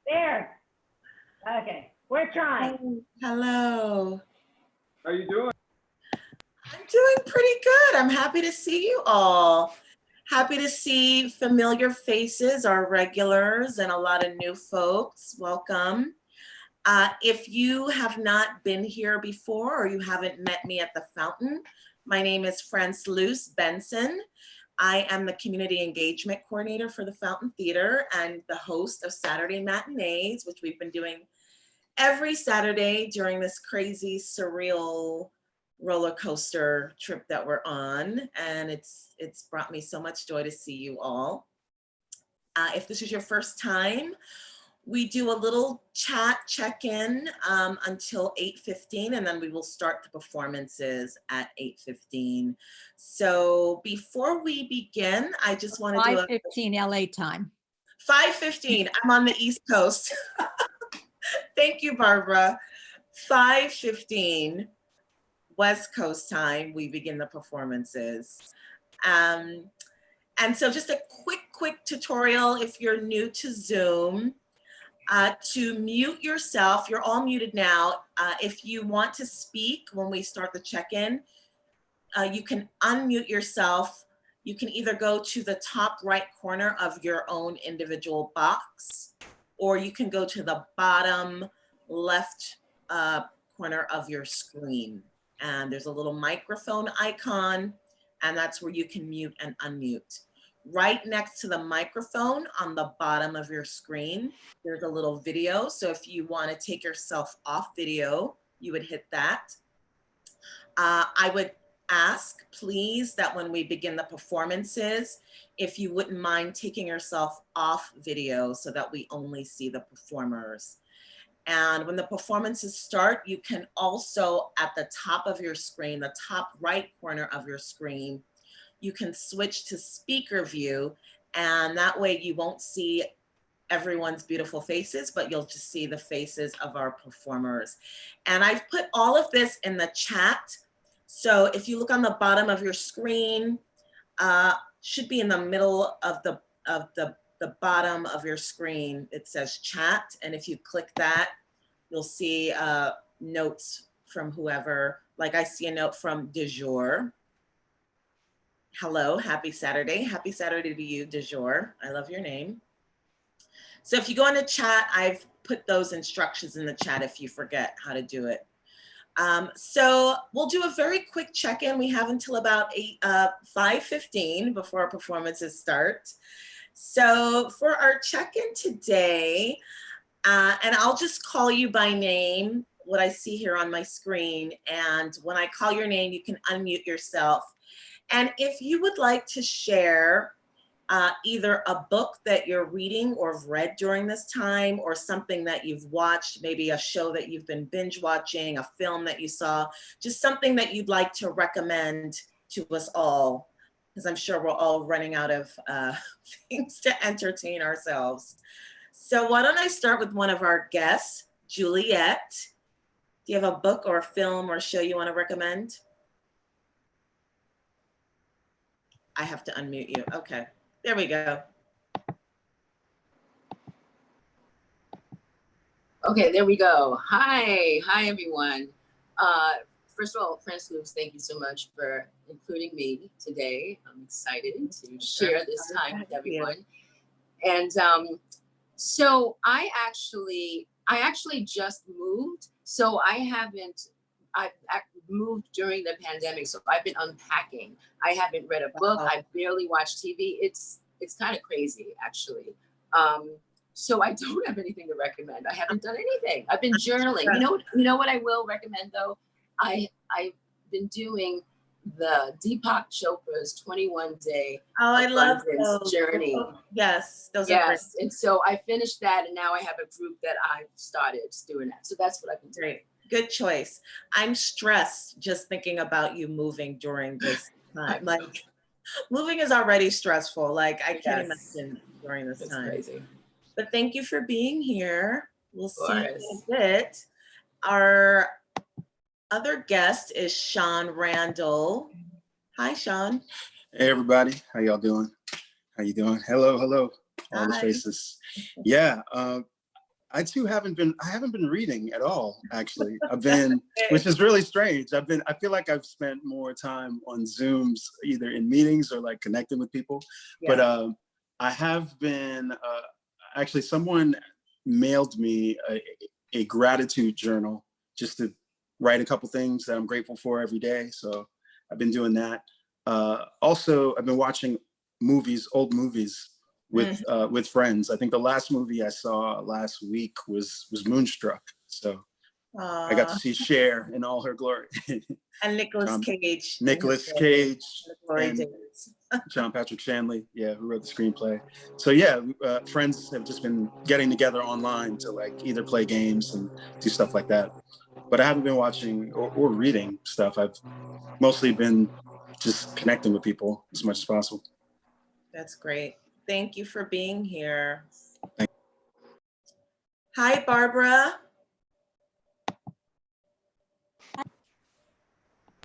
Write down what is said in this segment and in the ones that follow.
There. Okay, we're trying. Hello. How you doing? I'm doing pretty good. I'm happy to see you all. Happy to see familiar faces, our regulars, and a lot of new folks. Welcome. If you have not been here before or you haven't met me at the fountain, my name is Frances Benson. I am the Community Engagement Coordinator for the Fountain Theater and the host of Saturday Matinees, which we've been doing every Saturday during this crazy, surreal roller coaster trip that we're on. And it's brought me so much joy to see you all. If this is your first time, we do a little chat check-in until 8:15, and then we will start the performances at 8:15. So before we begin, I just want to do 5:15 LA time. 5:15, I'm on the East Coast. Thank you, Barbara. 5:15 West Coast time, we begin the performances. And so just a quick tutorial if you're new to Zoom. To mute yourself, you're all muted now. If you want to speak when we start the check-in, you can unmute yourself. You can either go to the top right corner of your own individual box, or you can go to the bottom left corner of your screen. And there's a little microphone icon, and that's where you can mute and unmute. Right next to the microphone on the bottom of your screen, there's a little video. So if you want to take yourself off video, you would hit that. I would ask, please, that when we begin the performances, if you wouldn't mind taking yourself off video so that we only see the performers. And when the performances start, you can also, at the top of your screen, the top right corner of your screen, you can switch to speaker view, and that way you won't see everyone's beautiful faces, but you'll just see the faces of our performers. And I've put all of this in the chat. So if you look on the bottom of your screen, should be in the middle of the bottom of your screen, it says chat. And if you click that, you'll see notes from whoever. Like I see a note from Du Jour. Hello, happy Saturday. Happy Saturday to you, Du Jour. I love your name. So if you go into chat, I've put those instructions in the chat if you forget how to do it. So we'll do a very quick check-in. We have until about 5:15 before our performances start. So for our check-in today, and I'll just call you by name, what I see here on my screen. And when I call your name, you can unmute yourself. And if you would like to share either a book that you're reading or have read during this time, or something that you've watched, maybe a show that you've been binge watching, a film that you saw, just something that you'd like to recommend to us all, because I'm sure we're all running out of things to entertain ourselves. So why don't I start with one of our guests, Juliette. Do you have a book or a film or show you want to recommend? I have to unmute you. Okay, there we go. Okay, there we go. Hi everyone. First of all, Frances, thank you so much for including me today. I'm excited to share this time with everyone. And so I actually just moved. So I've moved during the pandemic, so I've been unpacking. I haven't read a book. I barely watch TV. It's kind of crazy, actually. So I don't have anything to recommend. I haven't done anything. I've been journaling. You know what I will recommend though? I've been doing the Deepak Chopra's 21-day I love those journey. Yes, those yes. are great. And so I finished that, and now I have a group that I've started doing that. So that's what I've been doing. Great. Good choice. I'm stressed just thinking about you moving during this time. Like, moving is already stressful. Like, I can't imagine during this time. Crazy. But thank you for being here. We'll see you in a bit. Our other guest is Shawn Randall. Hi, Shawn. Hey, everybody. How y'all doing? How you doing? Hello. all the Hi. faces. Yeah, I too haven't been reading at all, actually. Which is really strange. I feel like I've spent more time on Zooms, either in meetings or like connecting with people. Yeah. But I have been, actually someone mailed me a gratitude journal just to write a couple things that I'm grateful for every day. So I've been doing that. Also, I've been watching old movies with friends. I think the last movie I saw last week was Moonstruck. So I got to see Cher in all her glory. And Nicolas Cage. Nicolas Cage and Days. John Patrick Shanley, who wrote the screenplay. So yeah, friends have just been getting together online to like either play games and do stuff like that. But I haven't been watching or reading stuff. I've mostly been just connecting with people as much as possible. That's great. Thank you for being here. Hi, Barbara.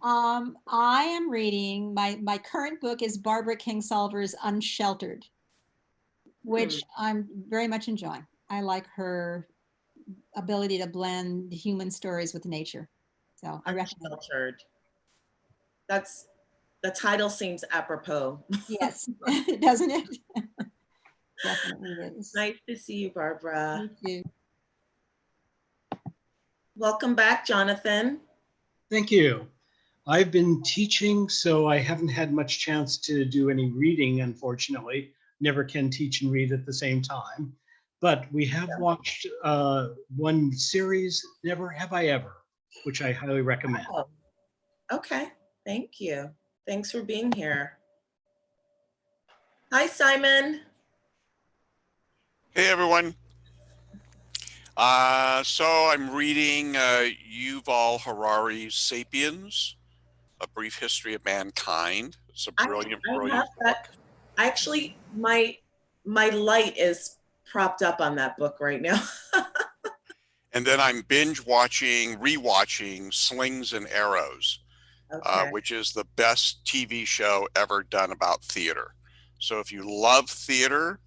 I am reading, my current book is Barbara Kingsolver's Unsheltered, which I'm very much enjoying. I like her ability to blend human stories with nature. So I recommend it. Unsheltered. The title seems apropos. Yes, doesn't it? Definitely is. Nice to see you, Barbara. You too. Welcome back, Jonathan. Thank you. I've been teaching, so I haven't had much chance to do any reading, unfortunately. Never can teach and read at the same time. But we have watched one series, Never Have I Ever, which I highly recommend. Oh, okay, thank you. Thanks for being here. Hi, Simon. Hey, everyone. So I'm reading Yuval Harari's *Sapiens: A Brief History of Mankind*. It's a brilliant book. Actually, my light is propped up on that book right now. And then I'm rewatching *Slings and Arrows*, which is the best TV show ever done about theater. So if you love theater,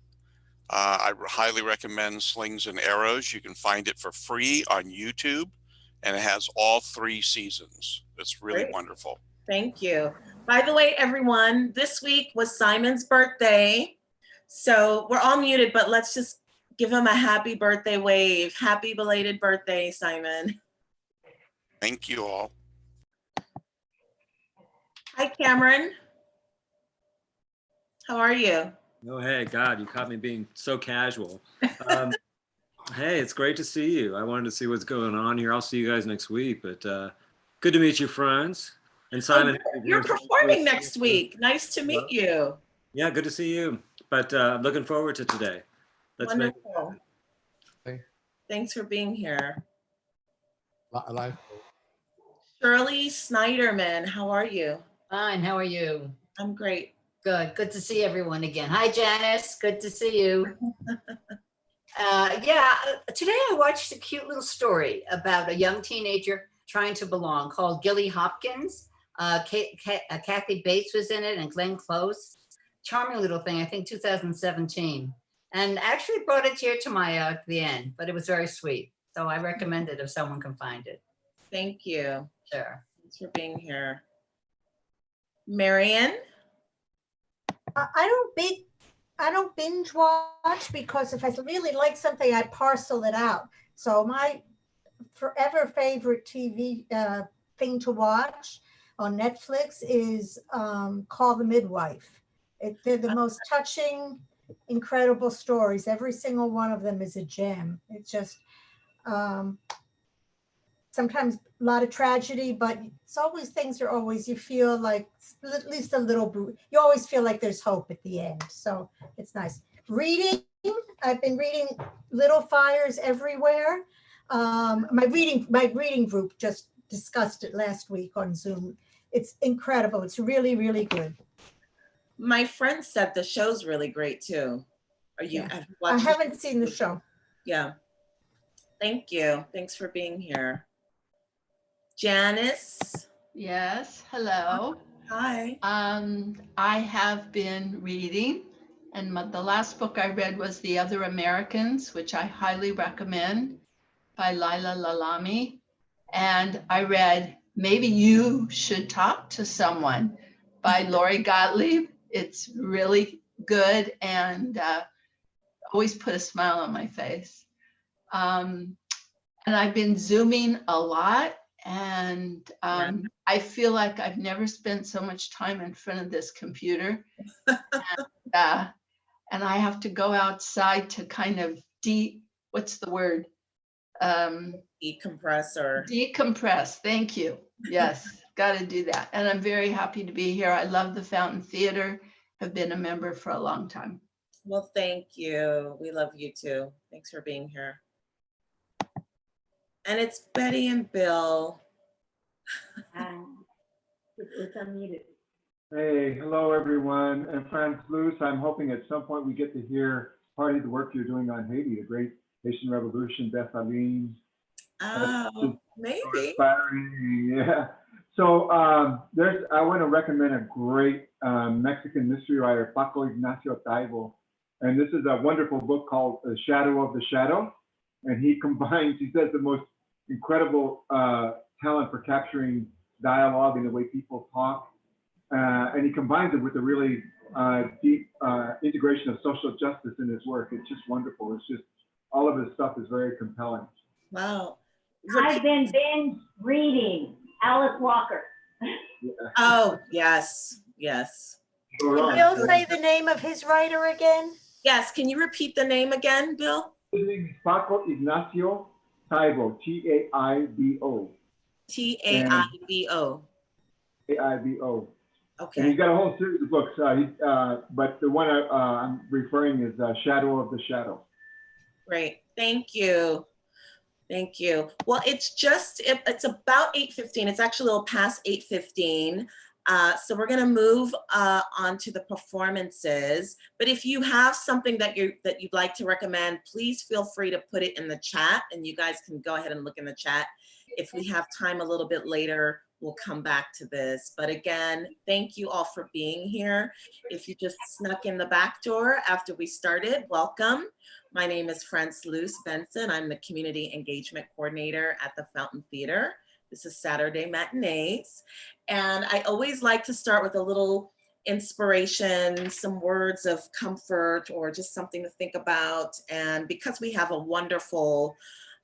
I highly recommend *Slings and Arrows*. You can find it for free on YouTube, and it has all 3 seasons. It's really wonderful. Thank you. By the way, everyone, this week was Simon's birthday. So we're all muted, but let's just give him a happy birthday wave. Happy belated birthday, Simon. Thank you all. Hi, Cameron. How are you? Oh, hey, God, you caught me being so casual. Hey, it's great to see you. I wanted to see what's going on here. I'll see you guys next week, but good to meet you, friends. And Simon, you're performing next week. Nice to meet you. Yeah, good to see you. But looking forward to today. Let's make it happen. Thanks for being here. Live. Shirley Snyderman, how are you? Fine, how are you? I'm great. Good to see everyone again. Hi, Janice, good to see you. Yeah, today I watched a cute little story about a young teenager trying to belong called Gilly Hopkins. Kathy Bates was in it and Glenn Close. Charming little thing, I think 2017. And actually brought a tear to my eye at the end, but it was very sweet. So I recommend it if someone can find it. Thank you. Sure. Thanks for being here. Marian? I don't binge watch because if I really like something, I parcel it out. So my forever favorite TV thing to watch on Netflix is called The Midwife. They're the most touching, incredible stories. Every single one of them is a gem. It's just sometimes a lot of tragedy, but it's always things are always, you feel like at least a little, you always feel like there's hope at the end. So it's nice. Reading, I've been reading Little Fires Everywhere. My reading group just discussed it last week on Zoom. It's incredible. It's really, really good. My friend said the show's really great too. Are you? Yeah. I haven't seen the show. Yeah. Thank you. Thanks for being here. Janice? Yes, hello. Hi. I have been reading And the last book I read was The Other Americans, which I highly recommend, by Lila Lalami. And I read Maybe You Should Talk to Someone by Lori Gottlieb. It's really good and always put a smile on my face. And I've been Zooming a lot, and I feel like I've never spent so much time in front of this computer. And I have to go outside to kind of what's the word? Decompress or decompress. Thank you. Yes, got to do that. And I'm very happy to be here. I love the Fountain Theater. Have been a member for a long time. Well, thank you. We love you too. Thanks for being here. And it's Betty and Bill. It's unmuted. Hey, hello everyone. And Franz Luce, I'm hoping at some point we get to hear part of the work you're doing on Haiti, the great Haitian Revolution, Dessalines. Oh, maybe. Inspiring, yeah. So I want to recommend a great Mexican mystery writer, Paco Ignacio Taibo. And this is a wonderful book called The Shadow of the Shadow. And he says the most incredible talent for capturing dialogue and the way people talk. And he combines it with a really deep integration of social justice in his work. It's just wonderful. It's just, all of his stuff is very compelling. Wow. I've been binge reading Alice Walker. Oh, yes, yes. Can Bill say the name of his writer again? Yes, can you repeat the name again, Bill? His name is Paco Ignacio Taibo, T-A-I-B-O. T-A-I-B-O. A-I-B-O. Okay. And he's got a whole series of books, but the one I'm referring is Shadow of the Shadow. Great, thank you. Thank you. Well, it's about 8:15. It's actually a little past 8:15. So we're gonna move on to the performances. But if you have something that you'd like to recommend, please feel free to put it in the chat, and you guys can go ahead and look in the chat. If we have time a little bit later, we'll come back to this. But again, thank you all for being here. If you just snuck in the back door after we started, welcome. My name is Franz Luce Benson. I'm the Community Engagement Coordinator at the Fountain Theater. This is Saturday Matinees. And I always like to start with a little inspiration, some words of comfort, or just something to think about. And because we have a wonderful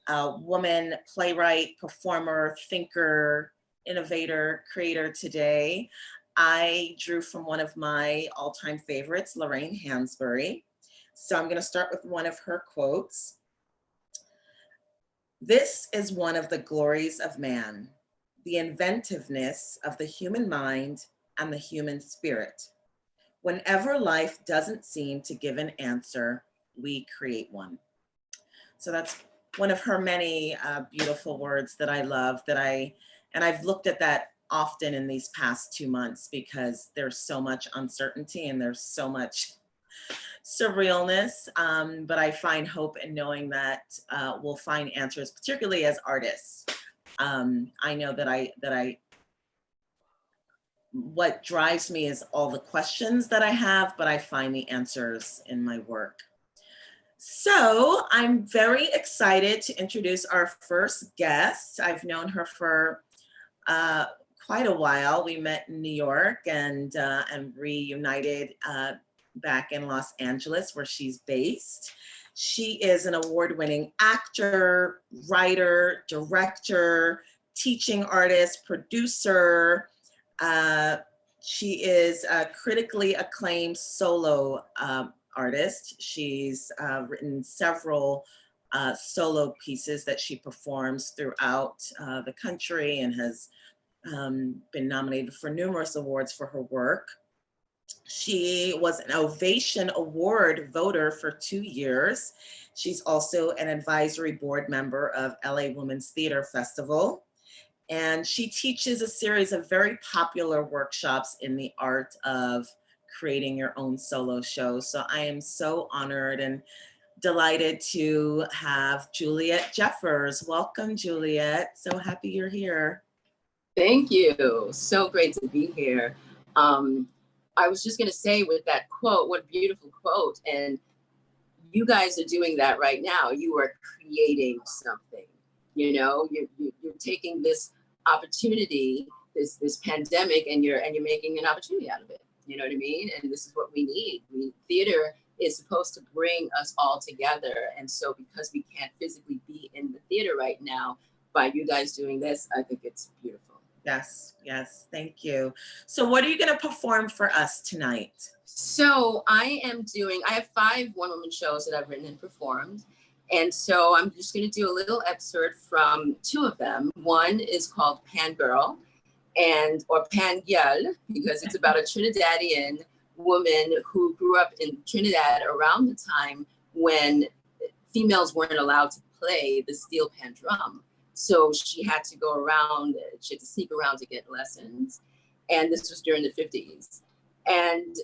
woman, playwright, performer, thinker, innovator, creator today, I drew from one of my all-time favorites, Lorraine Hansberry. So I'm going to start with one of her quotes. "This is one of the glories of man, the inventiveness of the human mind and the human spirit. Whenever life doesn't seem to give an answer, we create one." So that's one of her many beautiful words that I love, and I've looked at that often in these past 2 months because there's so much uncertainty and there's so much surrealness, but I find hope in knowing that we'll find answers, particularly as artists. I know that what drives me is all the questions that I have, but I find the answers in my work. So I'm very excited to introduce our first guest. I've known her for quite a while. We met in New York and reunited back in Los Angeles, where she's based. She is an award-winning actor, writer, director, teaching artist, producer. She is a critically acclaimed solo artist. She's written several solo pieces that she performs throughout the country and has been nominated for numerous awards for her work. She was an Ovation Award voter for 2 years. She's also an advisory board member of LA Women's Theater Festival. And she teaches a series of very popular workshops in the art of creating your own solo show. So I am so honored and delighted to have Juliette Jeffers. Welcome, Juliette. So happy you're here. Thank you. So great to be here. I was just gonna say with that quote, what a beautiful quote. And you guys are doing that right now. You are creating something, you know, you're taking this opportunity, this pandemic, and you're making an opportunity out of it. You know what I mean? And this is what we need. Theater is supposed to bring us all together. And so because we can't physically be in the theater right now, by you guys doing this, I think it's beautiful. Yes, yes, thank you. So what are you going to perform for us tonight? So I have 5 one-woman shows that I've written and performed. And so I'm just going to do a little excerpt from 2 of them. One is called Pan Girl, or Pan Gyul, because it's about a Trinidadian woman who grew up in Trinidad around the time when females weren't allowed to play the steel pan drum. So she had to go around, she had to sneak around to get lessons. And this was during the 50s. And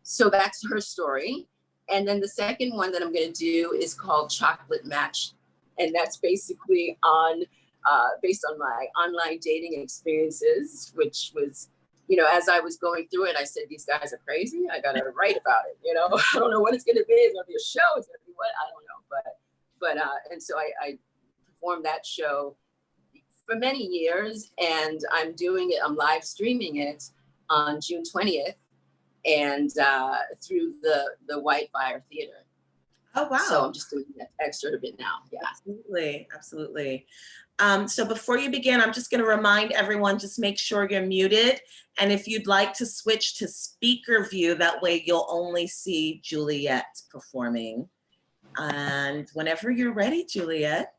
so that's her story. And then the second one that I'm going to do is called Chocolate Match. And that's basically based on my online dating experiences, which was, you know, as I was going through it, I said, these guys are crazy. I got to write about it. You know, I don't know what it's going to be. It's going to be a show. It's going to be what? I don't know. And so I performed that show for many years, and I'm live streaming it on June 20th and through the White Fire Theater. Oh, wow. So I'm just doing an excerpt of it now. Yeah. Absolutely, absolutely. So before you begin, I'm just going to remind everyone, just make sure you're muted. And if you'd like to switch to speaker view, that way you'll only see Juliette performing. And whenever you're ready, Juliette.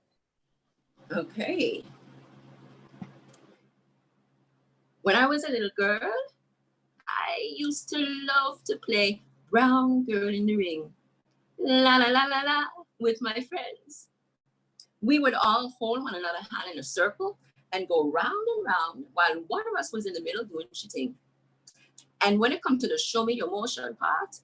Okay. When I was a little girl, I used to love to play brown girl in the ring. La la la la la with my friends. We would all hold one another hand in a circle and go round and round while one of us was in the middle doing she thing. And when it comes to the show me your motion part,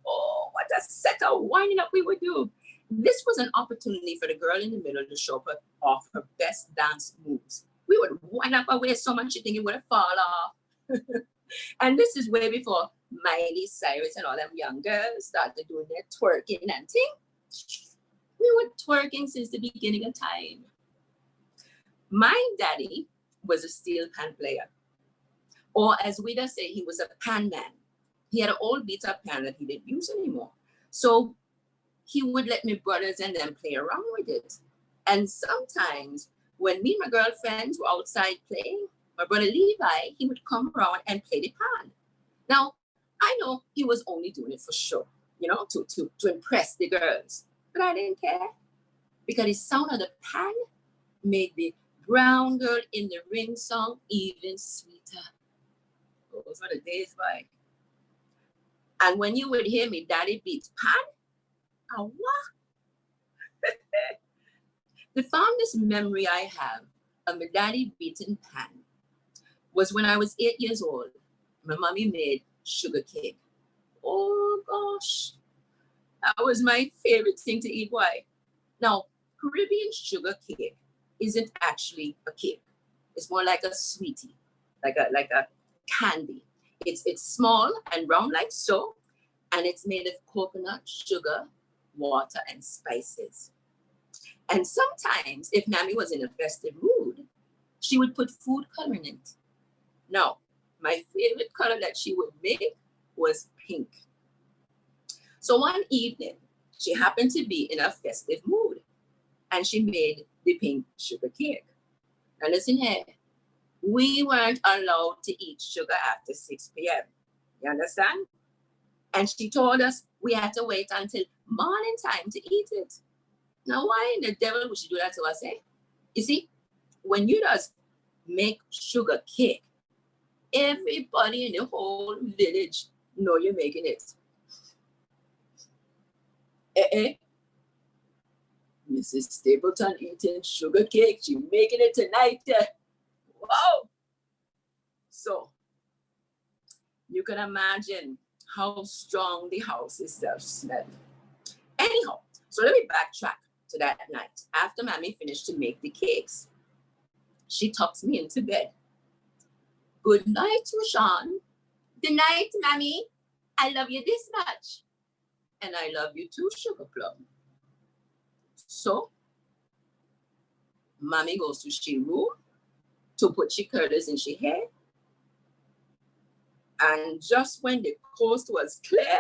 oh, what a set of winding up we would do. This was an opportunity for the girl in the middle to show off her best dance moves. We would wind up our way so much you think it would have fallen off. And this is way before Miley Cyrus and all them young girls started doing their twerking and thing. We were twerking since the beginning of time. My daddy was a steel pan player. Or as we just say, he was a pan man. He had an old beat up pan that he didn't use anymore. So he would let me brothers and them play around with it. And sometimes when me and my girlfriends were outside playing, my brother Levi, he would come around and play the pan. Now, I know he was only doing it for show, you know, to impress the girls. But I didn't care because the sound of the pan made the brown girl in the ring song even sweeter. Those were the days, boy. And when you would hear me daddy beat pan, what? The fondest memory I have of my daddy beating pan was when I was 8 years old. My mommy made sugar cake. Oh gosh, that was my favorite thing to eat. Why? Now, Caribbean sugar cake isn't actually a cake. It's more like a sweetie, like a candy. It's small and round like so, and it's made of coconut, sugar, water, and spices. And sometimes, if Mammy was in a festive mood, she would put food coloring in it. Now, my favorite color that she would make was pink. So one evening, she happened to be in a festive mood, and she made the pink sugar cake. Now listen here, we weren't allowed to eat sugar after 6 p.m. You understand? And she told us we had to wait until morning time to eat it. Now, why in the devil would she do that to us, eh? You see, when you just make sugar cake, everybody in the whole village know you're making it. Mrs. Stapleton eating sugar cake. She making it tonight. Wow. So you can imagine how strong the house itself smelled. Anyhow, so let me backtrack to that night. After Mammy finished to make the cakes, she tucks me into bed. Good night, Shawn. Good night, Mommy. I love you this much. And I love you too, Sugar Plum. So, Mommy goes to she room to put she curtains in she hair. And just when the coast was clear,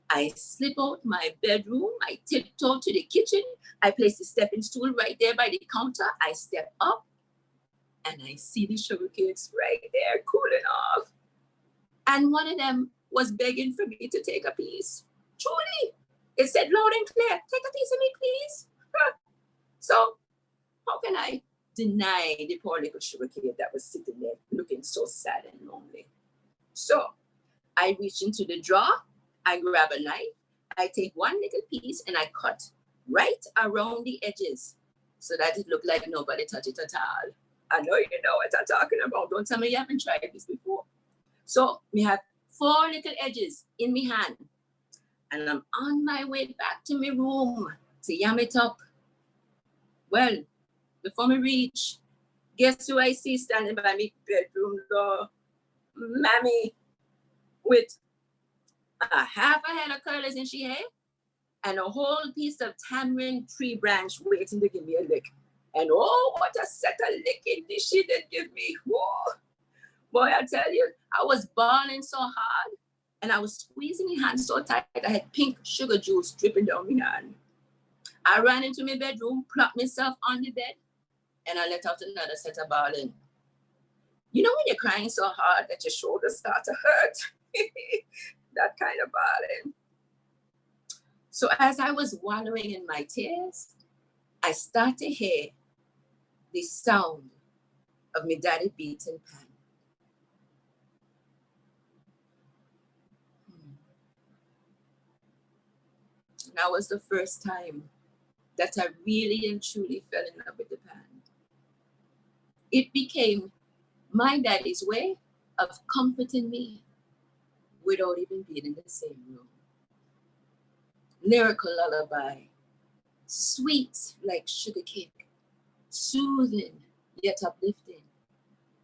I slip out my bedroom, I tiptoe to the kitchen, I place the stepping stool right there by the counter, I step up, and I see the sugar cakes right there cooling off. And one of them was begging for me to take a piece. Truly, it said loud and clear, take a piece of me, please. So, how can I deny the poor little sugar cake that was sitting there looking so sad and lonely? So, I reach into the drawer, I grab a knife, I take one little piece and I cut right around the edges so that it looked like nobody touched it at all. I know you know what I'm talking about. Don't tell me you haven't tried this before. So we have 4 little edges in my hand and I'm on my way back to my room to yam it up. Well, before me reach, guess who I see standing by me bedroom door? Mammy, with a half a head of curlers in she hair and a whole piece of tamarind tree branch waiting to give me a lick. And oh, what a set of licking this she did give me. Whoa. Boy, I tell you, I was bawling so hard and I was squeezing my hand so tight I had pink sugar juice dripping down my hand. I ran into my bedroom, plopped myself on the bed, and I let out another set of bawling. You know when you're crying so hard that your shoulders start to hurt? That kind of bawling. So as I was wallowing in my tears, I started to hear the sound of my daddy beating pan. And that was the first time that I really and truly fell in love with the pan. It became my daddy's way of comforting me without even being in the same room. Lyrical lullaby, sweet like sugar cake, soothing yet uplifting,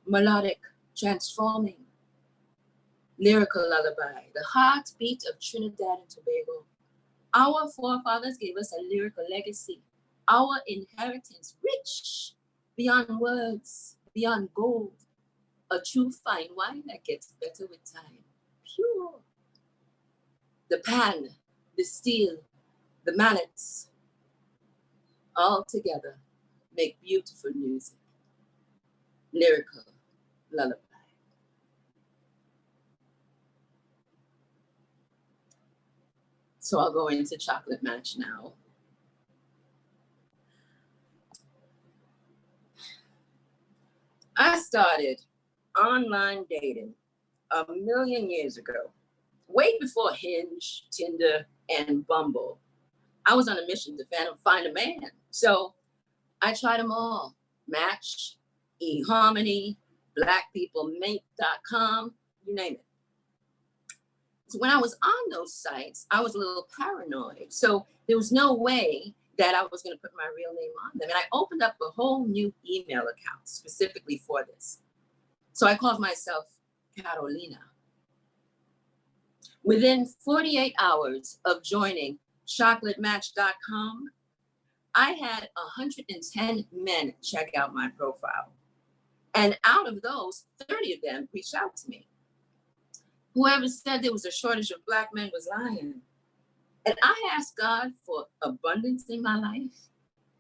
melodic, transforming. Lyrical lullaby, the heartbeat of Trinidad and Tobago. Our forefathers gave us a lyrical legacy, our inheritance, rich beyond words, beyond gold, a true fine wine that gets better with time, pure. The pan, the steel, the mallets, all together make beautiful music. Lyrical lullaby. So I'll go into Chocolate Match now. I started online dating a million years ago, way before Hinge, Tinder, and Bumble. I was on a mission to find a man. So I tried them all. Match, eHarmony, blackpeoplemate.com, you name it. So when I was on those sites, I was a little paranoid. So there was no way that I was going to put my real name on them. And I opened up a whole new email account specifically for this. So I called myself Carolina. Within 48 hours of joining chocolatematch.com, I had 110 men check out my profile. And out of those, 30 of them reached out to me. Whoever said there was a shortage of Black men was lying. And I asked God for abundance in my life,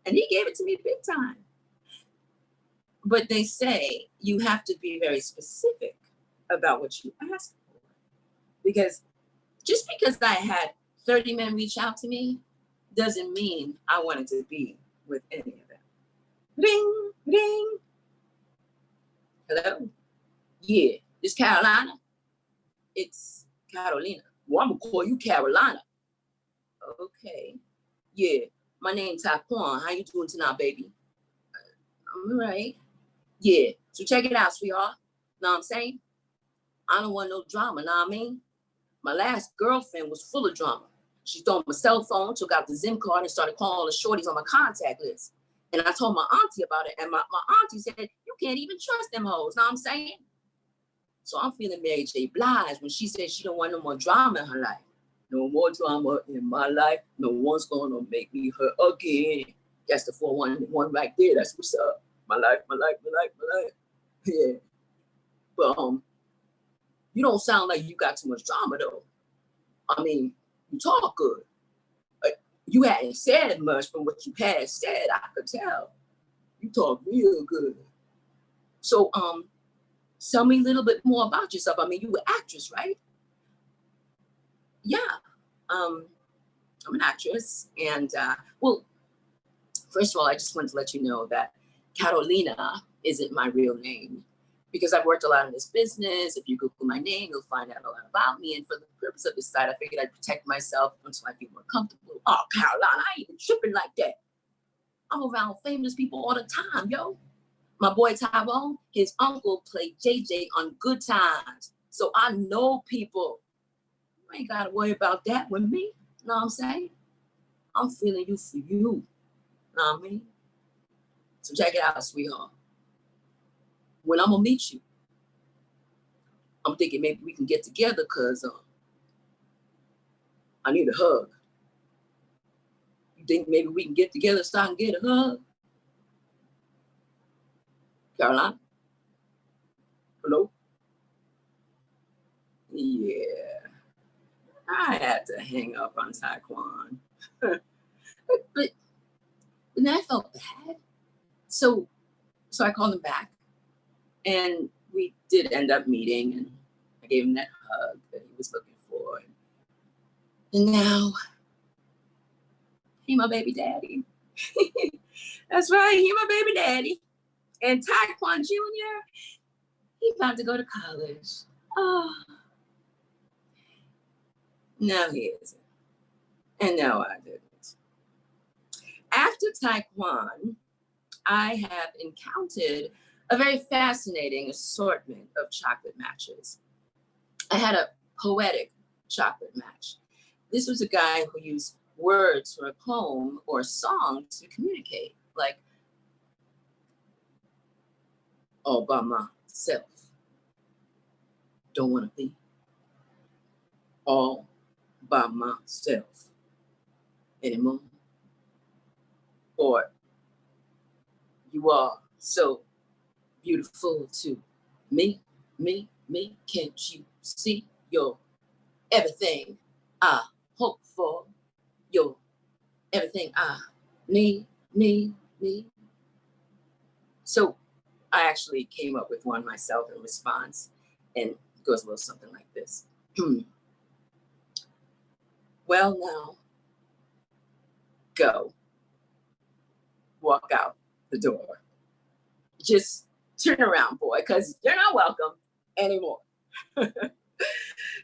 and he gave it to me big time. But they say you have to be very specific about what you ask for. Because just because I had 30 men reach out to me doesn't mean I wanted to be with any of them. Ring, ring. Hello? Yeah, this Carolina. It's Carolina. Well, I'm gonna call you Carolina. Okay. Yeah, my name's Taquan. How you doing tonight, baby? All right. Yeah, so check it out, sweetheart. Know what I'm saying? I don't want no drama, know what I mean? My last girlfriend was full of drama. She stole my cell phone, took out the SIM card, and started calling all the shorties on my contact list. And I told my auntie about it, and my auntie said, you can't even trust them hoes, know what I'm saying? So I'm feeling Mary J. Blige when she said she don't want no more drama in her life. No more drama in my life. No one's gonna make me hurt again. That's the 411 right there. That's what's up. My life, my life, my life, my life. Yeah. But you don't sound like you got too much drama though. I mean, you talk good. You hadn't said much from what you had said. I could tell. You talk real good. So tell me a little bit more about yourself. I mean, you were an actress, right? Yeah. I'm an actress. And well, first of all, I just wanted to let you know that Carolina isn't my real name because I've worked a lot in this business. If you Google my name, you'll find out a lot about me. And for the purpose of this site, I figured I'd protect myself until I feel more comfortable. Oh, Carolina, I ain't even tripping like that. I'm around famous people all the time, yo. My boy Tyrone, his uncle played JJ on Good Times. So I know people. You ain't gotta worry about that with me. Know what I'm saying? I'm feeling you for you. Know what I mean? So check it out, sweetheart. When I'm gonna meet you, I'm thinking maybe we can get together because I need a hug. You think maybe we can get together so I can get a hug? Caroline? Hello? Yeah. I had to hang up on Taekwon. but then I felt bad. So I called him back and we did end up meeting and I gave him that hug that he was looking for. And now, he my baby daddy. That's right, he my baby daddy. And Taekwon Jr., he about to go to college. Oh. No, he isn't. And no, I didn't. After Taekwon, I have encountered a very fascinating assortment of chocolate matches. I had a poetic chocolate match. This was a guy who used words from a poem or a song to communicate, like, all by myself. Don't want to be all by myself anymore. Or you are so beautiful to me. Can't you see you're everything I hope for? You're everything I need. So I actually came up with one myself in response, and it goes a little something like this. Well, now, go. Walk out the door. Just turn around, boy, because you're not welcome anymore.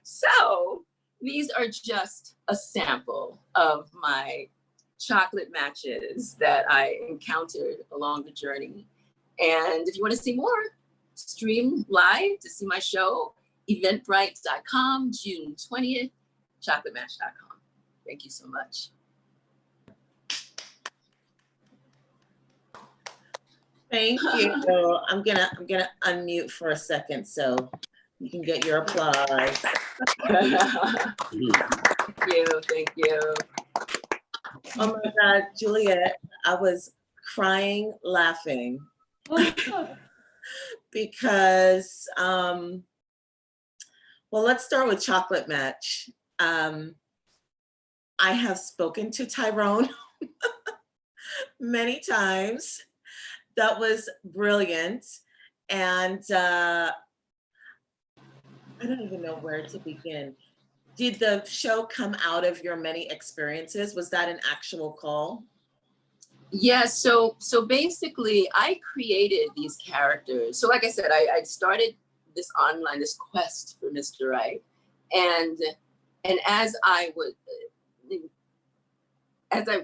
So these are just a sample of my chocolate matches that I encountered along the journey. And if you want to see more, stream live to see my show, eventbrite.com, June 20th, chocolatematch.com. Thank you so much. Thank you. I'm gonna unmute for a second so you can get your applause. Thank you. Oh my God, Juliette, I was crying, laughing because, well, let's start with Chocolate Match. I have spoken to Tyrone many times. That was brilliant. And I don't even know where to begin. Did the show come out of your many experiences? Was that an actual call? Yeah, so basically I created these characters. So like I said, I started this quest for Mr. Right. And as I was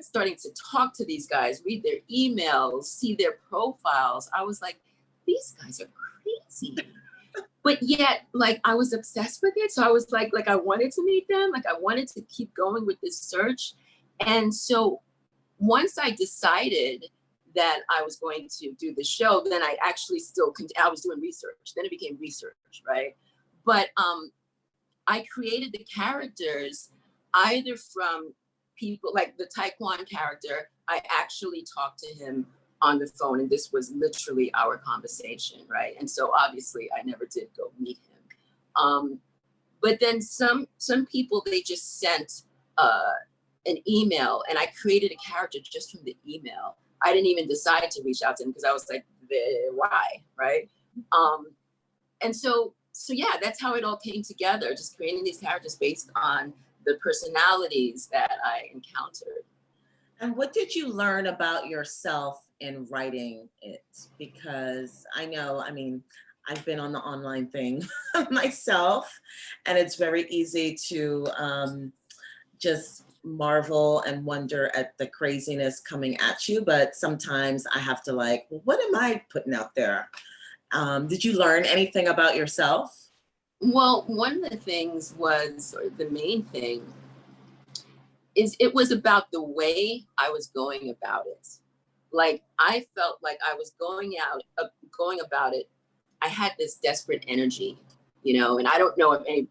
starting to talk to these guys, read their emails, see their profiles, I was like, these guys are crazy. But yet, like, I was obsessed with it. So I was like I wanted to meet them. Like, I wanted to keep going with this search. And so once I decided that I was going to do the show, then I actually I was doing research. Then it became research, right? But I created the characters either from people like the Taekwon character. I actually talked to him on the phone, and this was literally our conversation, right? And so obviously I never did go meet him. But then some people, they just sent an email, and I created a character just from the email. I didn't even decide to reach out to him because I was like, why, right? And so yeah, that's how it all came together, just creating these characters based on the personalities that I encountered. And what did you learn about yourself in writing it? Because I know, I mean, I've been on the online thing myself, and it's very easy to just marvel and wonder at the craziness coming at you. But sometimes I have to like, well, what am I putting out there? Did you learn anything about yourself? Well, one of the things was, or the main thing, is it was about the way I was going about it. Like, I felt like I was going about it. I had this desperate energy, you know, and I don't know I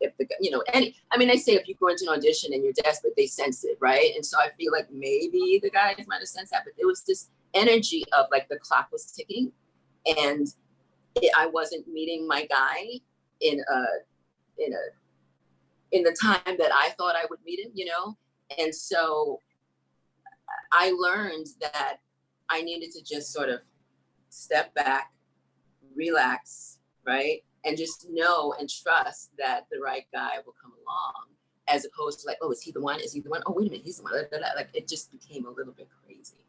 say if you go into an audition and you're desperate, they sense it, right? And so I feel like maybe the guys might have sensed that, but there was this energy of like the clock was ticking, and I wasn't meeting my guy in the time that I thought I would meet him, you know? And so I learned that I needed to just sort of step back, relax, right? And just know and trust that the right guy will come along, as opposed to like, oh, is he the one? Is he the one? Oh, wait a minute, he's the one. Like, it just became a little bit crazy.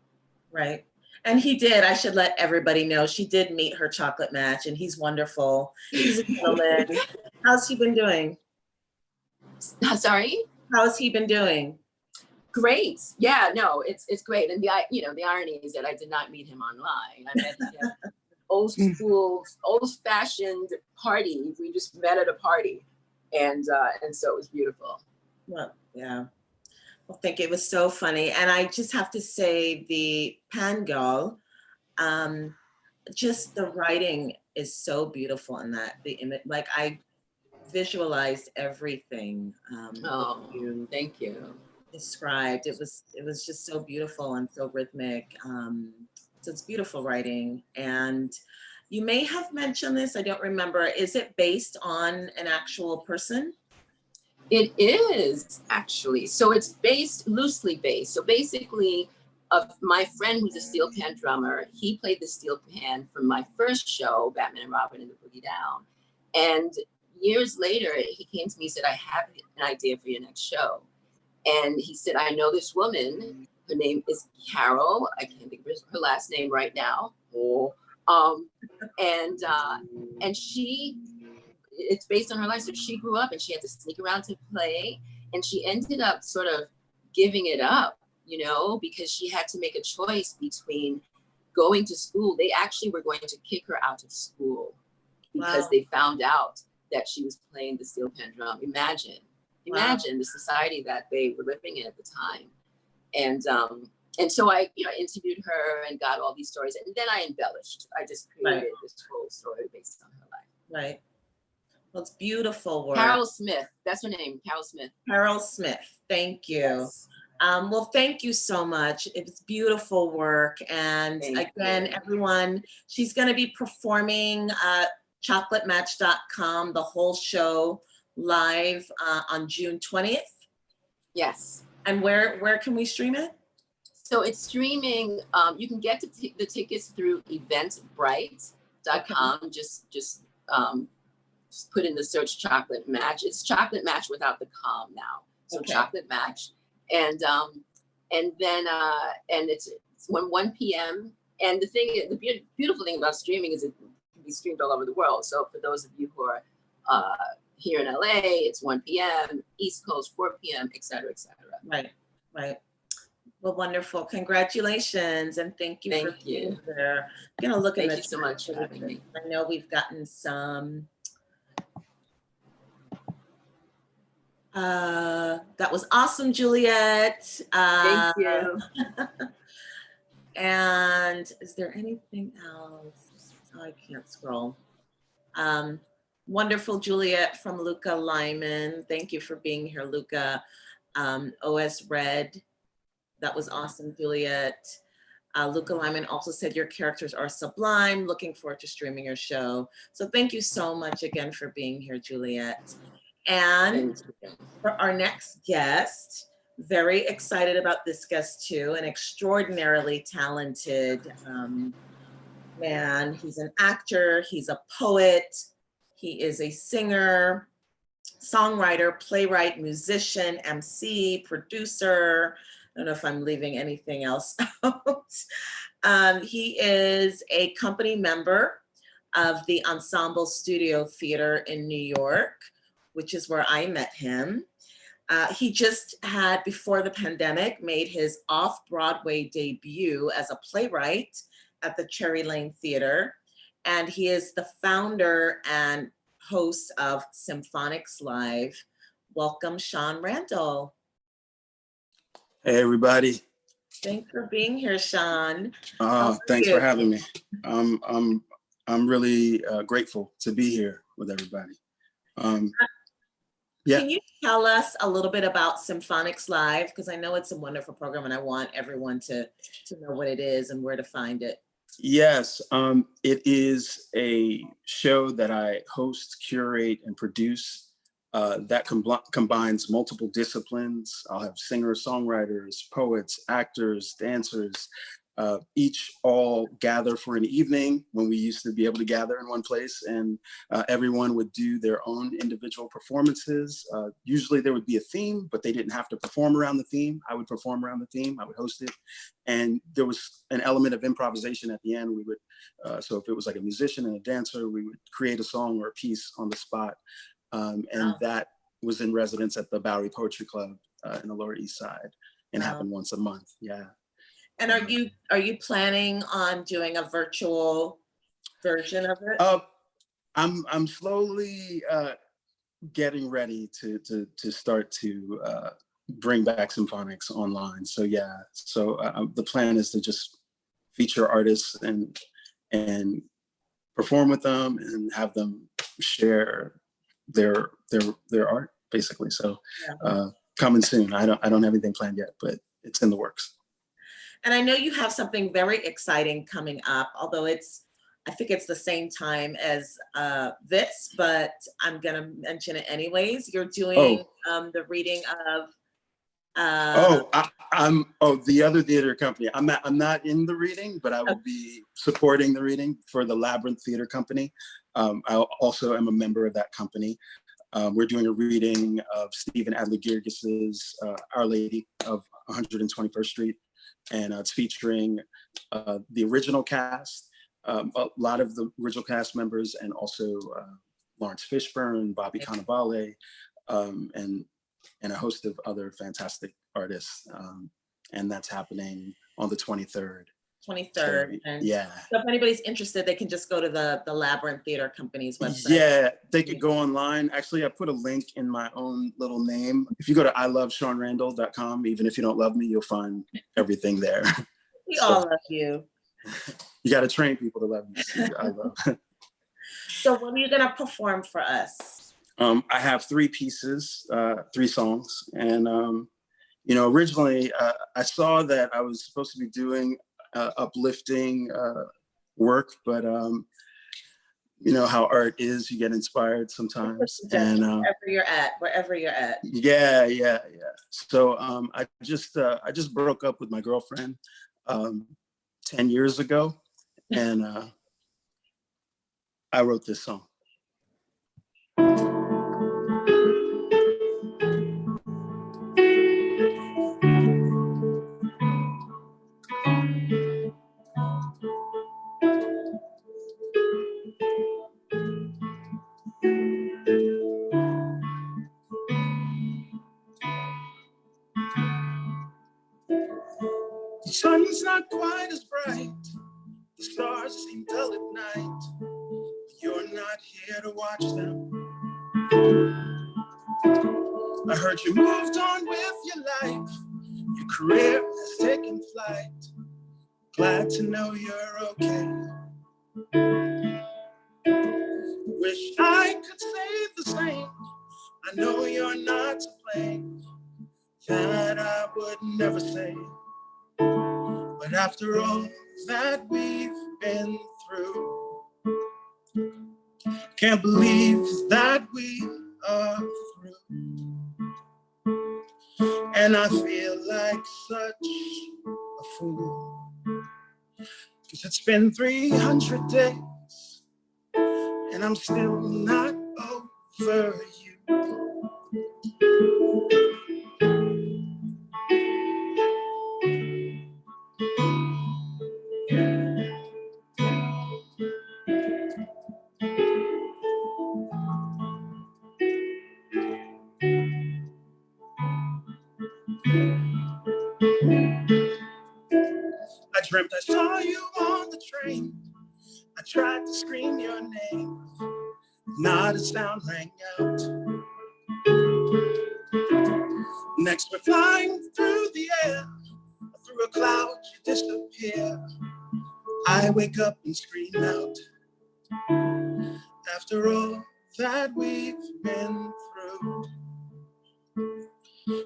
Right. And he did. I should let everybody know. She did meet her chocolate match, and he's wonderful. He's a gentleman. How's he been doing? Sorry? How's he been doing? Great. Yeah, no, it's great. And the irony is that I did not meet him online. I met him old school, old-fashioned party. We just met at a party, and so it was beautiful. Well, yeah. Well, thank you. It was so funny. And I just have to say, the Pangirl, just the writing is so beautiful in that. The image, like, I visualized everything. Thank you. Described. It was just so beautiful and so rhythmic. So it's beautiful writing. And you may have mentioned this, I don't remember. Is it based on an actual person? It is, actually. So it's loosely based. So basically, my friend who's a steel pan drummer, he played the steel pan for my first show, Batman and Robin and the Boogie Down. And years later, he came to me and said, I have an idea for your next show. And he said, I know this woman, her name is Carol. I can't think of her last name right now. And it's based on her life. So she grew up and she had to sneak around to play, and she ended up sort of giving it up, you know, because she had to make a choice between going to school. They actually were going to kick her out of school because they found out that she was playing the steel pan drum. Imagine the society that they were living in at the time. And so I interviewed her and got all these stories, and then I embellished. I just created this whole story based on her life. Right. Well, it's beautiful work. Carol Smith, that's her name, Carol Smith. Carol Smith, thank you. Yes. Well, thank you so much. It's beautiful work. And again, everyone, she's going to be performing chocolatematch.com, the whole show, live on June 20th. Yes. And where can we stream it? So it's streaming. You can get the tickets through eventbrite.com. Okay. Just put in the search Chocolate Match. It's Chocolate Match without the com now. So okay. Chocolate Match. And then it's 1 p.m. And the beautiful thing about streaming is it can be streamed all over the world. So for those of you who are here in LA, it's 1 p.m., East Coast, 4 p.m., et cetera, et cetera. Right. Well, wonderful. Congratulations. And thank you for being there. I'm going to look at Thank you so much for having me. I know we've gotten some. That was awesome, Juliette. Thank you. And is there anything else? Oh, I can't scroll. Wonderful Juliette from Luca Lyman. Thank you for being here, Luca. OS Red, that was awesome, Juliette. Luca Lyman also said your characters are sublime. Looking forward to streaming your show. So thank you so much again for being here, Juliette. And for our next guest, very excited about this guest too, an extraordinarily talented man. He's an actor, he's a poet, he is a singer, songwriter, playwright, musician, MC, producer. I don't know if I'm leaving anything else out. He is a company member of the Ensemble Studio Theater in New York, which is where I met him. He just had, before the pandemic, made his off-Broadway debut as a playwright at the Cherry Lane Theater. And he is the founder and host of Symphonic Slive. Welcome, Shawn Randall. Hey, everybody. Thanks for being here, Shawn. Thanks for having me. I'm really grateful to be here with everybody. Yeah. Can you tell us a little bit about Symphonic Slive? Because I know it's a wonderful program and I want everyone to know what it is and where to find it. Yes, it is a show that I host, curate, and produce that combines multiple disciplines. I'll have singers, songwriters, poets, actors, dancers, each all gather for an evening when we used to be able to gather in one place, and everyone would do their own individual performances. Usually there would be a theme, but they didn't have to perform around the theme. I would perform around the theme, I would host it. And there was an element of improvisation at the end. We would, so if it was like a musician and a dancer, we would create a song or a piece on the spot. And that was in residence at the Bowery Poetry Club in the Lower East Side, and happened once a month, yeah. And are you planning on doing a virtual version of it? I'm slowly getting ready to start to bring back Symphonics online. So yeah, so the plan is to just feature artists and perform with them and have them share their art, basically. So coming soon. I don't have anything planned yet, but it's in the works. And I know you have something very exciting coming up, although I think it's the same time as this, but I'm gonna mention it anyways. You're doing the reading of the other theater company. I'm not in the reading, but I will be supporting the reading for the Labyrinth Theater Company. I also am a member of that company. We're doing a reading of Stephen Adler-Girgis's Our Lady of 121st Street. And it's featuring the original cast, a lot of the original cast members, and also Lawrence Fishburne, Bobby Cannavale, and a host of other fantastic artists. And that's happening on the 23rd. 23rd. So, yeah. So if anybody's interested, they can just go to the Labyrinth Theater Company's website. Yeah, they could go online. Actually, I put a link in my own little name. If you go to iloveshawnrandall.com, even if you don't love me, you'll find everything there. We all love you. You got to train people to love you. I love. So what are you gonna perform for us? I have 3 pieces, 3 songs, and you know, originally I saw that I was supposed to be doing uplifting work, but you know how art is, you get inspired sometimes. And wherever you're at. Yeah. So I just broke up with my girlfriend 10 years ago, and I wrote this song. The sun's not quite as bright, the stars seem dull at night. You're not here to watch them. I heard you moved on with your life, your career has taken flight. Glad to know you're okay. Wish I could say the same. I know you're not to blame. That I would never say. But after all that we've been through, can't believe that we are through. And I feel like such a fool. 'Cause it's been 300 days and I'm still not over you. I dreamt I saw you on the train. I tried to scream your name, not a sound rang out. Next we're flying through the air, through a cloud you disappear. I wake up and scream out. After all that we've been through,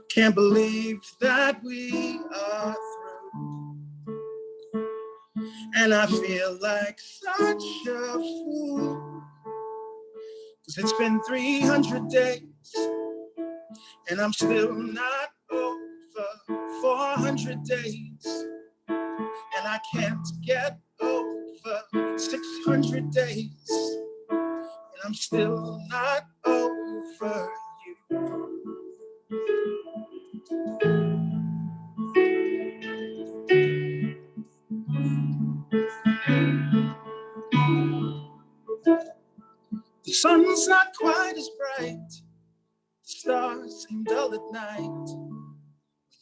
can't believe that we are through. And I feel like such a fool. 'Cause it's been 300 days and I'm still not over 400 days. And I can't get over 600 days. And I'm still not over you. The sun's not quite as bright. The stars seem dull at night.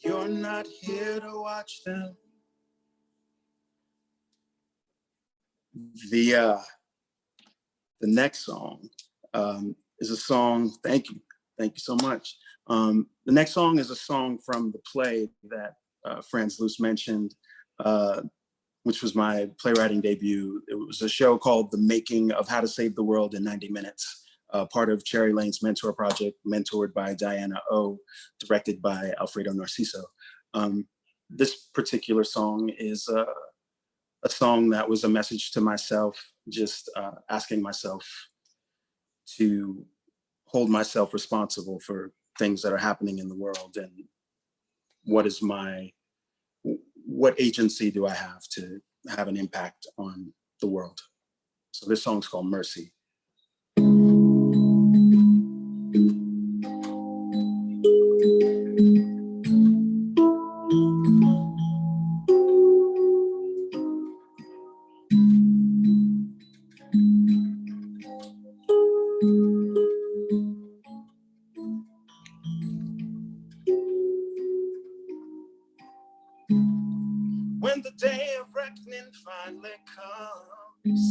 You're not here to watch them. The next song is a song. Thank you so much. The next song is a song from the play that Franz Luce mentioned, which was my playwriting debut. It was a show called The Making of How to Save the World in 90 Minutes, part of Cherry Lane's Mentor Project, mentored by Diana O, directed by Alfredo Narciso. This particular song is a song that was a message to myself, just asking myself to hold myself responsible for things that are happening in the world, and what agency do I have to have an impact on the world? So this song's called Mercy. When the day of reckoning finally comes,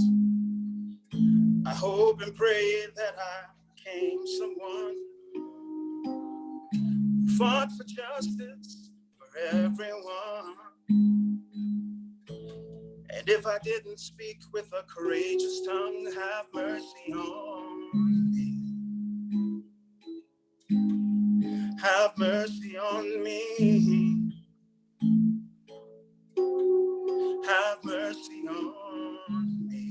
I hope and pray that I became someone who fought for justice for everyone. And if I didn't speak with a courageous tongue, have mercy on me. Have mercy on me. Have mercy on me.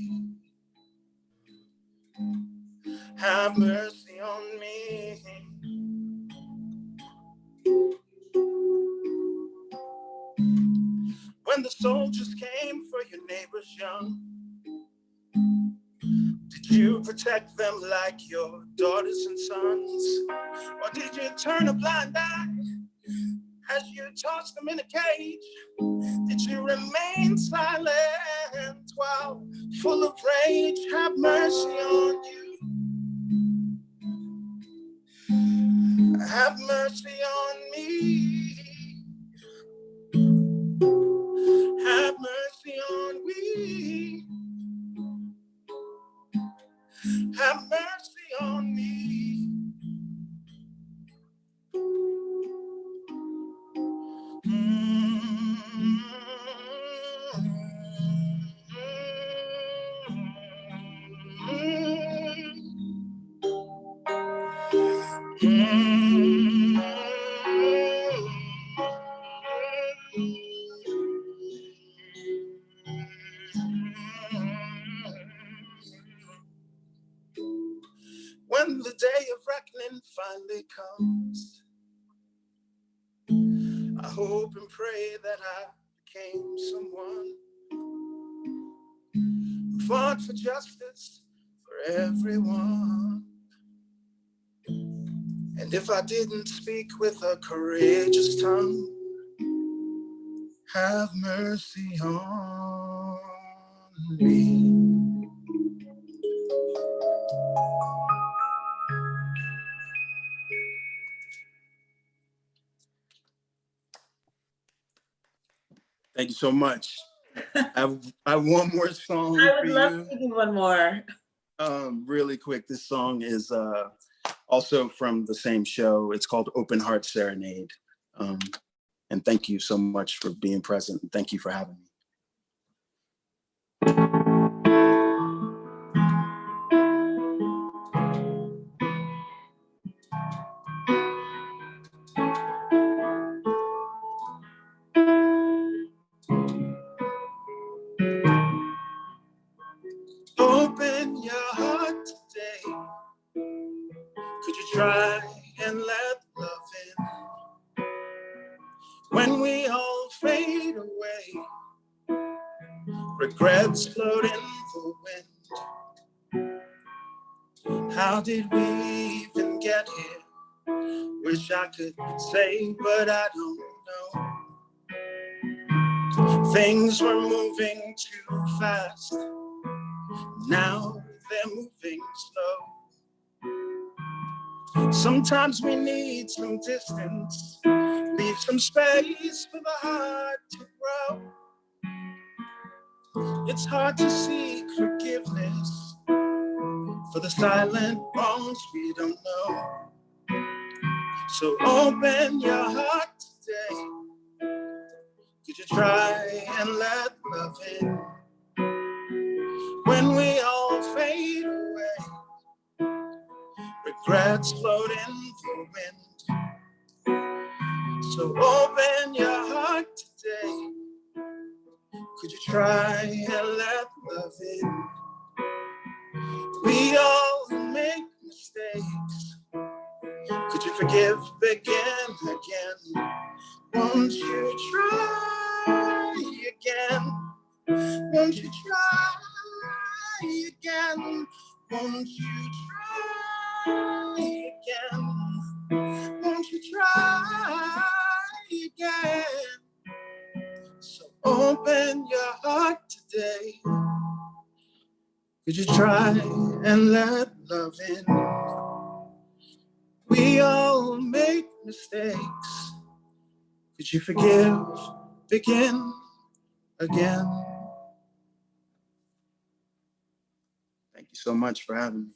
Have mercy on me. When the soldiers came for your neighbors young, did you protect them like your daughters and sons? Or did you turn a blind eye as you tossed them in a cage? Did you remain silent while full of rage? Have mercy on you. Have mercy on me. Have mercy on me. Have mercy on me. the day of reckoning finally comes, I hope and pray that I became someone who fought for justice for everyone. And if I didn't speak with a courageous tongue, have mercy on me. Thank you so much. I have one more song I would for love you. to do one more. Really quick, this song is also from the same show. It's called Open Heart Serenade. And thank you so much for being present. And thank you for having me. Open your heart today. Could you try and let love in? When we all fade away, regrets float in the wind. How did we even get here? Wish I could say, but I don't know. Things were moving too fast. Now they're moving slow. Sometimes we need some distance, leave some space for the heart to grow. It's hard to seek forgiveness for the silent wrongs we don't know. So open your heart today. Could you try and let love in? When we all fade away, regrets float in the wind. So open your heart today. Could you try and let love in? We all make mistakes. Could you forgive, begin again? Won't you try again? Won't you try again? Won't you try again? Won't you try again? So open your heart today. Could you try and let love in? We all make mistakes. Could you forgive, begin again? Thank you so much for having me.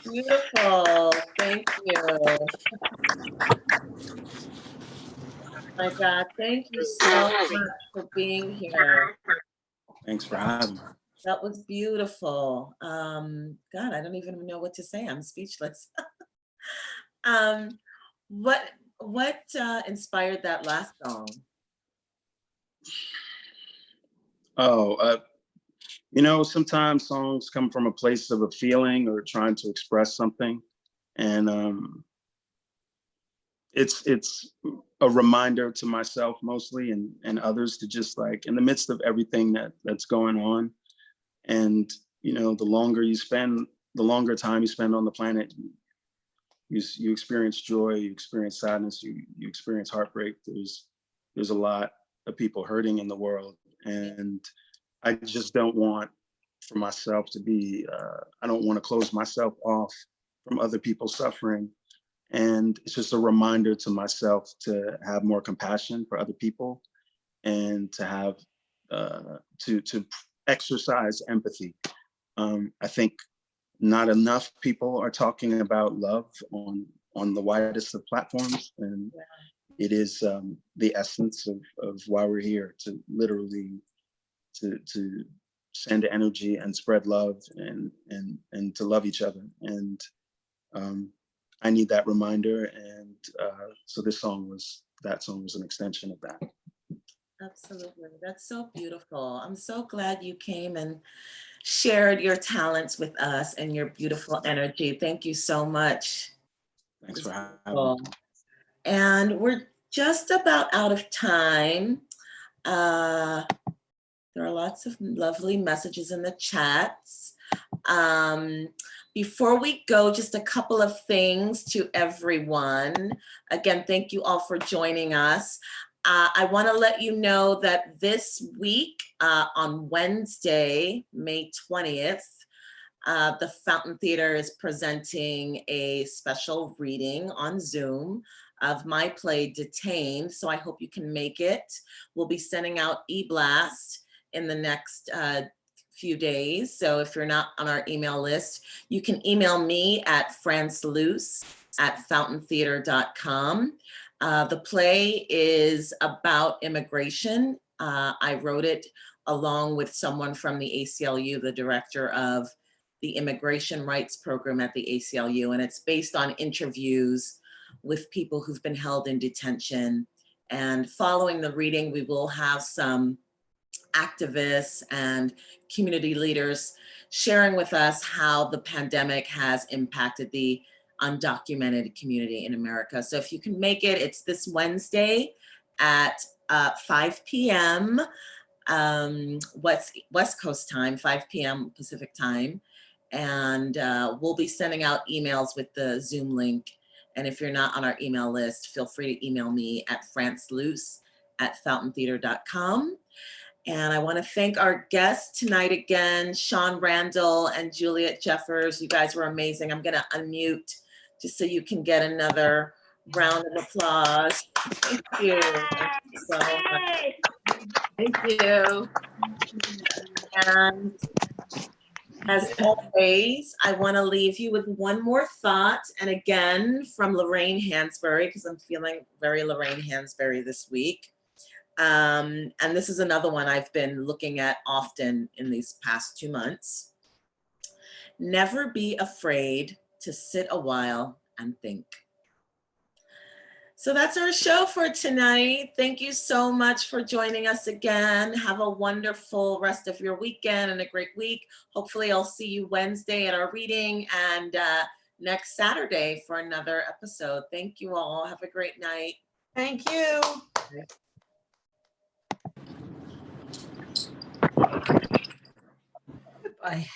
Beautiful. Thank you. My God, thank you so much for being here. Thanks for having me. That was beautiful. God, I don't even know what to say. I'm speechless. What inspired that last song? You know, sometimes songs come from a place of a feeling or trying to express something. And it's a reminder to myself mostly and others to just like, in the midst of everything that's going on, and you know, the longer time you spend on the planet, you experience joy, you experience sadness, you experience heartbreak. There's a lot of people hurting in the world, and I just don't want for myself to be, I don't want to close myself off from other people suffering. And it's just a reminder to myself to have more compassion for other people and to have, to exercise empathy. I think not enough people are talking about love on the widest of platforms. And it is the essence of why we're here, to literally to send energy and spread love and to love each other. And I need that reminder. And so that song was an extension of that. Absolutely. That's so beautiful. I'm so glad you came and shared your talents with us and your beautiful energy. Thank you so much. Thanks for having me. Cool. And we're just about out of time. There are lots of lovely messages in the chats. Before we go, just a couple of things to everyone. Again, thank you all for joining us. I want to let you know that this week, on Wednesday, May 20th, the Fountain Theater is presenting a special reading on Zoom of my play Detained. So I hope you can make it. We'll be sending out e-blast in the next few days. So if you're not on our email list, you can email me at franceluce@fountaintheater.com. The play is about immigration. I wrote it along with someone from the ACLU, the director of the Immigration Rights Program at the ACLU, and it's based on interviews with people who've been held in detention. And following the reading, we will have some activists and community leaders sharing with us how the pandemic has impacted the undocumented community in America. So if you can make it, it's this Wednesday at 5 p.m. West Coast time, 5 p.m. Pacific time. And we'll be sending out emails with the Zoom link. And if you're not on our email list, feel free to email me at franceluce@fountaintheater.com. And I want to thank our guests tonight again, Shawn Randall and Juliette Jeffers. You guys were amazing. I'm going to unmute just so you can get another round of applause. Thank you. Thank you so much. Thank you. And as always, I want to leave you with one more thought. And again, from Lorraine Hansberry, because I'm feeling very Lorraine Hansberry this week. And this is another one I've been looking at often in these past 2 months. Never be afraid to sit a while and think. So that's our show for tonight. Thank you so much for joining us again. Have a wonderful rest of your weekend and a great week. Hopefully I'll see you Wednesday at our reading and next Saturday for another episode. Thank you all. Have a great night. Thank you. Goodbye.